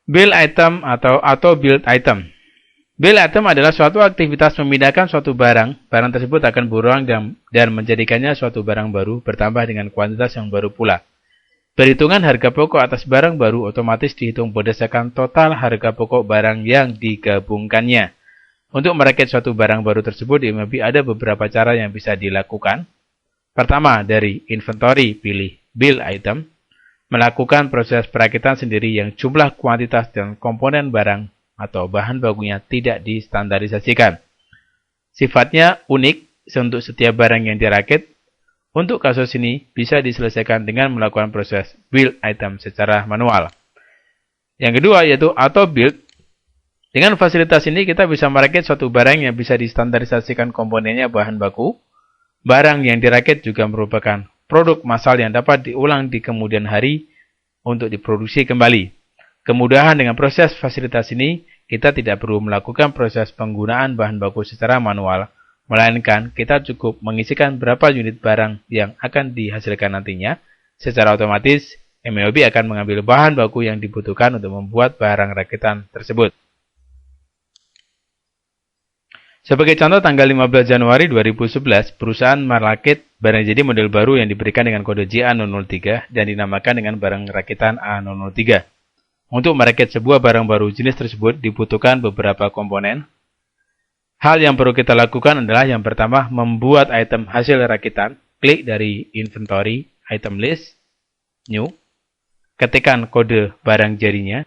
Build item atau build item. Build item adalah suatu aktivitas memindahkan suatu barang. Barang tersebut akan berulang dan menjadikannya suatu barang baru bertambah dengan kuantitas yang baru pula. Perhitungan harga pokok atas barang baru otomatis dihitung berdasarkan total harga pokok barang yang digabungkannya. Untuk merakit suatu barang baru tersebut di MLB ada beberapa cara yang bisa dilakukan. Pertama, dari inventory pilih build item. Melakukan proses perakitan sendiri yang jumlah kuantitas dan komponen barang atau bahan bakunya tidak distandarisasikan. Sifatnya unik untuk setiap barang yang dirakit. Untuk kasus ini bisa diselesaikan dengan melakukan proses build item secara manual. Yang kedua yaitu auto build. Dengan fasilitas ini kita bisa merakit suatu barang yang bisa distandarisasikan komponennya bahan baku. Barang yang dirakit juga merupakan produk massal yang dapat diulang di kemudian hari untuk diproduksi kembali. Kemudahan dengan proses fasilitas ini, kita tidak perlu melakukan proses penggunaan bahan baku secara manual, melainkan kita cukup mengisikan berapa unit barang yang akan dihasilkan nantinya. Secara otomatis, MLB akan mengambil bahan baku yang dibutuhkan untuk membuat barang rakitan tersebut. Sebagai contoh, tanggal 15 Januari 2011, perusahaan merakit barang jadi model baru yang diberikan dengan kode JA003 dan dinamakan dengan barang rakitan A003. Untuk merakit sebuah barang baru jenis tersebut dibutuhkan beberapa komponen. Hal yang perlu kita lakukan adalah yang pertama, membuat item hasil rakitan. Klik dari inventory, item list, new. Ketikkan kode barang jadinya.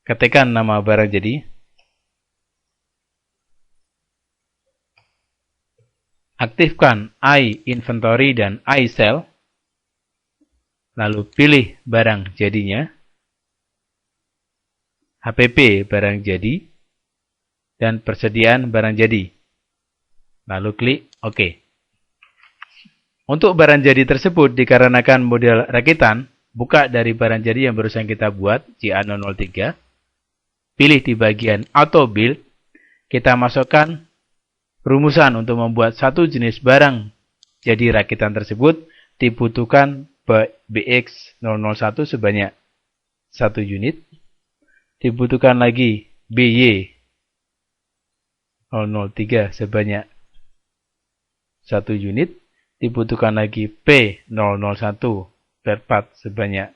Ketikkan nama barang jadi. Aktifkan iInventory dan iSell. Lalu pilih barang jadinya. HPP barang jadi. Dan persediaan barang jadi. Lalu klik OK. Untuk barang jadi tersebut dikarenakan model rakitan, buka dari barang jadi yang barusan kita buat, JA003. Pilih di bagian Auto Build. Kita masukkan rumusan untuk membuat satu jenis barang jadi rakitan tersebut. Dibutuhkan BX001 sebanyak 1 unit. Dibutuhkan lagi BY 003 sebanyak 1 unit, dibutuhkan lagi P001 spare part sebanyak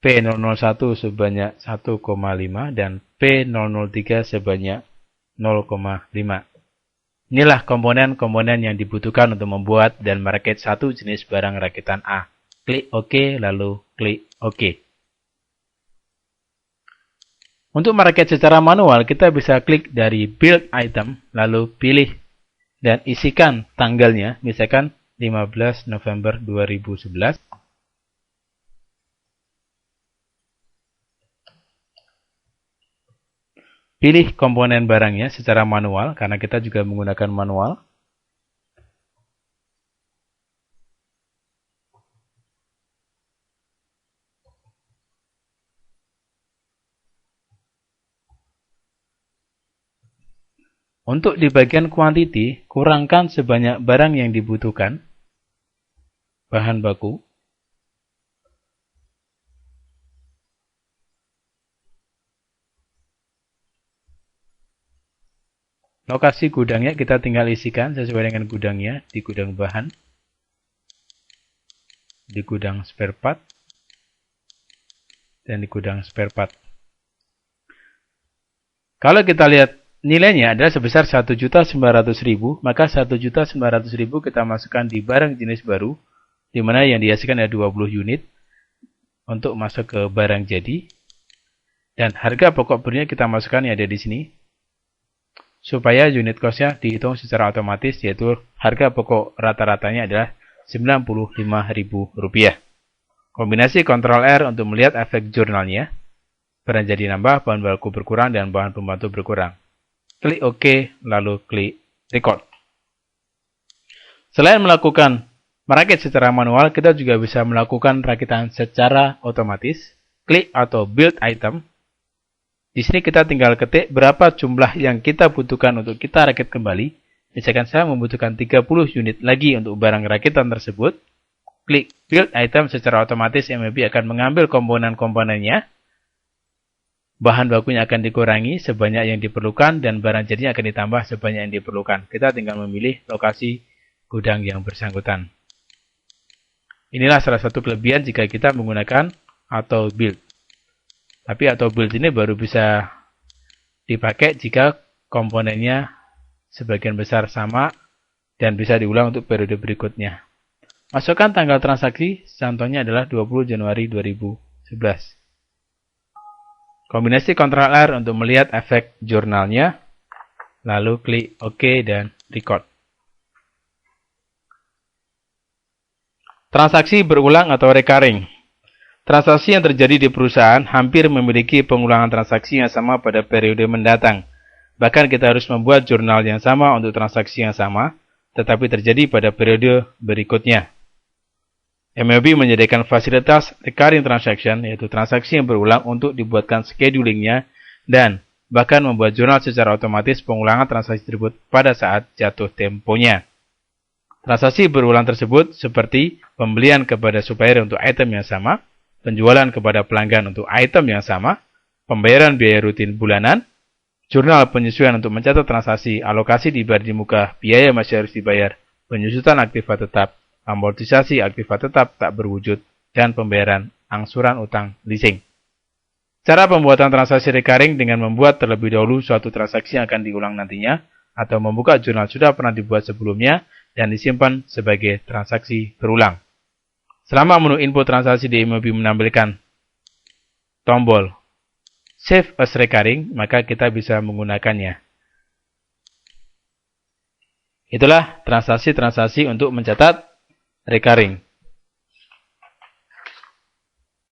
P001 sebanyak 1,5 dan P003 sebanyak 0,5. Inilah komponen-komponen yang dibutuhkan untuk membuat dan merakit satu jenis barang rakitan A. Klik OK, lalu klik OK. Untuk merakit secara manual, kita bisa klik dari Build Item, lalu pilih dan isikan tanggalnya, misalkan 15 November 2011. Pilih komponen barangnya secara manual, karena kita juga menggunakan manual. Untuk di bagian quantity, kurangkan sebanyak barang yang dibutuhkan, bahan baku. Lokasi gudangnya kita tinggal isikan sesuai dengan gudangnya, di gudang bahan, di gudang spare part, dan di gudang spare part. Kalau kita lihat nilainya adalah sebesar 1.900.000, maka 1.900.000 kita masukkan di barang jenis baru, di mana yang dihasilkan ada 20 unit untuk masuk ke barang jadi. Dan harga pokok barunya kita masukkan yang ada di sini, supaya unit cost-nya dihitung secara otomatis, yaitu harga pokok rata-ratanya adalah Rp95.000. Kombinasi Ctrl R untuk melihat efek jurnalnya. Barang jadi nambah, bahan baku berkurang, dan bahan pembantu berkurang. Klik OK, lalu klik Record. Selain melakukan merakit secara manual, kita juga bisa melakukan rakitan secara otomatis. Klik atau Build Item. Di sini kita tinggal ketik berapa jumlah yang kita butuhkan untuk kita rakit kembali. Misalkan saya membutuhkan 30 unit lagi untuk barang rakitan tersebut, klik build item, secara otomatis MAB akan mengambil komponen-komponennya, bahan bakunya akan dikurangi sebanyak yang diperlukan, dan barang jadinya akan ditambah sebanyak yang diperlukan. Kita tinggal memilih lokasi gudang yang bersangkutan. Inilah salah satu kelebihan jika kita menggunakan auto build. Tapi auto build ini baru bisa dipakai jika komponennya sebagian besar sama dan bisa diulang untuk periode berikutnya. Masukkan tanggal transaksi, contohnya adalah 20 Januari 2011. Kombinasi Ctrl R untuk melihat efek jurnalnya, lalu klik OK dan record. Transaksi berulang atau recurring. Transaksi yang terjadi di perusahaan hampir memiliki pengulangan transaksi yang sama pada periode mendatang. Bahkan kita harus membuat jurnal yang sama untuk transaksi yang sama, tetapi terjadi pada periode berikutnya. MAB menyediakan fasilitas recurring transaction, yaitu transaksi yang berulang untuk dibuatkan schedulingnya, dan bahkan membuat jurnal secara otomatis pengulangan transaksi tersebut pada saat jatuh temponya. Transaksi berulang tersebut seperti pembelian kepada supplier untuk item yang sama, penjualan kepada pelanggan untuk item yang sama, pembayaran biaya rutin bulanan, jurnal penyesuaian untuk mencatat transaksi, alokasi di bar di muka, biaya masih harus dibayar, penyusutan aktiva tetap, amortisasi aktiva tetap tak berwujud, dan pembayaran angsuran utang leasing. Cara pembuatan transaksi recurring dengan membuat terlebih dahulu suatu transaksi yang akan diulang nantinya, atau membuka jurnal sudah pernah dibuat sebelumnya dan disimpan sebagai transaksi berulang. Selama menu input transaksi di MAB menampilkan tombol Save as Recurring, maka kita bisa menggunakannya. Itulah transaksi-transaksi untuk mencatat recurring.